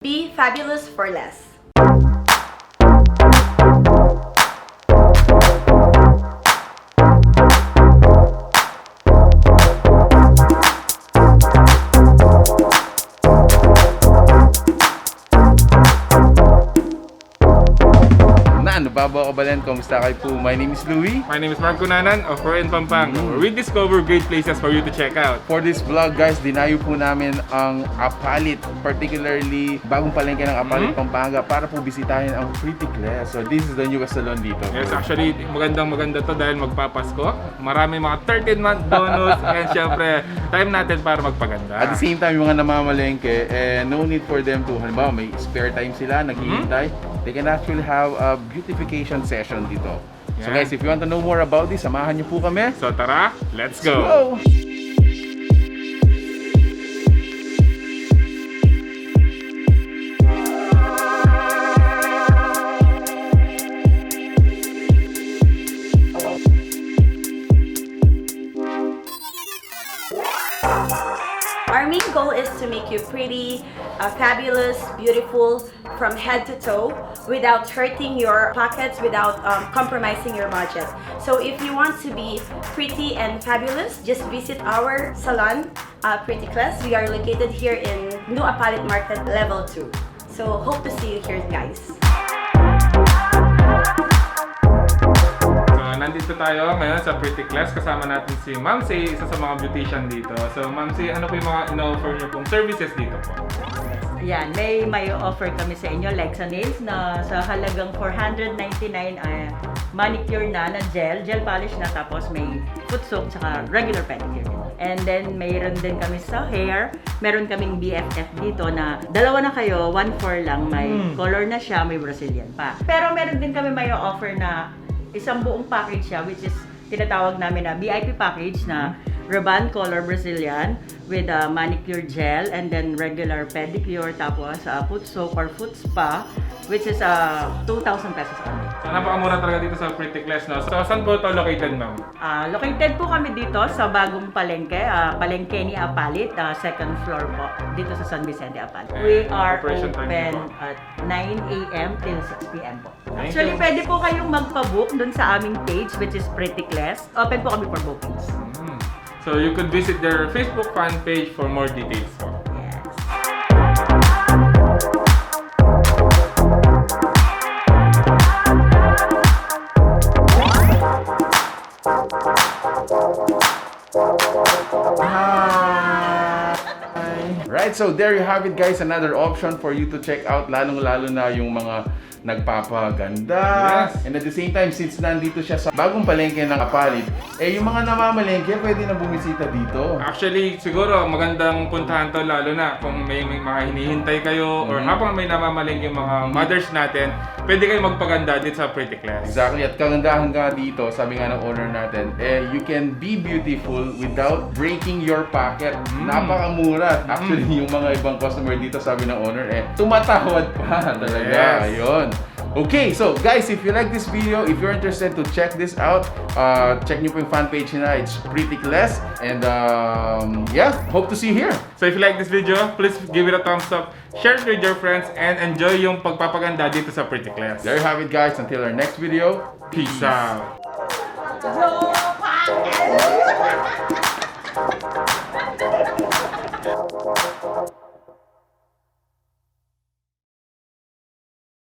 Be fabulous for less. Babaw Apalit, kamusta kayo po? My name is Louie. My name is Mark Cunanan of Pampanga. We discover great places for you to check out. For this vlog guys, dinayo po namin ang Apalit, particularly bagong palengke ng Apalit, Pampanga para po bisitahin ang Prettycles. So this is the newest salon dito. Yes, actually maganda to dahil magpapasko. Marami mga 13-month bonus and syempre time natin para magpaganda. At the same time, yung mga namamalengke, no need for them to, halimbawa may spare time sila, naghihintay, they can actually have a beautification session dito. So guys, if you want to know more about this, samahan niyo po kami. So tara, let's go! Our main goal is to make you pretty, fabulous, beautiful from head to toe without hurting your pockets, without compromising your budget. So if you want to be pretty and fabulous, just visit our salon, Prettycles. We are located here in New Apalit Market Level 2. So hope to see you here, guys. Nandito tayo ngayon sa Prettycles. Kasama natin si Ma'am C, isa sa mga beautician dito. So Ma'am C, ano po yung mga in-offer niyo pong services dito po? Yan, may offer kami sa inyo legs and nails na sa halagang 499 manicure na gel polish na, tapos may foot soak tsaka regular pedicure. And then mayroon din kami sa hair, meron kaming BFF dito na dalawa na kayo, 1/4 lang, may color na siya, may Brazilian pa. Pero meron din kami may offer na isang buong package siya, which is tinatawag namin na VIP package na Raban Color Brazilian with manicure gel and then regular pedicure, tapos foot soak or foot spa, which is 2,000 pesos only. So napakamura talaga dito sa Prettycles, no? So saan po ito located, ma'am? Located po kami dito sa bagong palengke, palengke ni Apalit, second floor po, dito sa San Vicente, Apalit. We are Operation time open po? at 9 a.m. till 6 p.m. po. Thank Actually, you. pwede po kayong magpa-book dun sa aming page, which is Prettycles. Open po kami for bookings. So you could visit their Facebook fan page for more details po. Yes. Right, so there you have it guys, another option for you to check out, lalong-lalo na yung mga nagpapaganda. Yes. And at the same time, since nandito siya sa bagong palengke ng Apalit, yung mga namamalengke pwede na bumisita dito. Actually, siguro magandang puntahan to lalo na kung may mga hinihintay kayo or habang may namamaling yung mga mothers natin, pwede kayo magpaganda dito sa Prettycles. Exactly, at kagandahan nga dito, sabi nga ng owner natin, you can be beautiful without breaking your pocket. Napakamura. Actually, yung mga ibang customer dito, sabi ng owner, tumatawad pa talaga. Yes. Ayun. Okay, so guys, if you like this video, if you're interested to check this out, check nyo po yung fan page na, it's Prettycles. And yeah, hope to see you here. So if you like this video, please give it a thumbs up, share it with your friends, and enjoy yung pagpapaganda dito sa Prettycles. There you have it guys, until our next video, Peace out! Go, Apalit!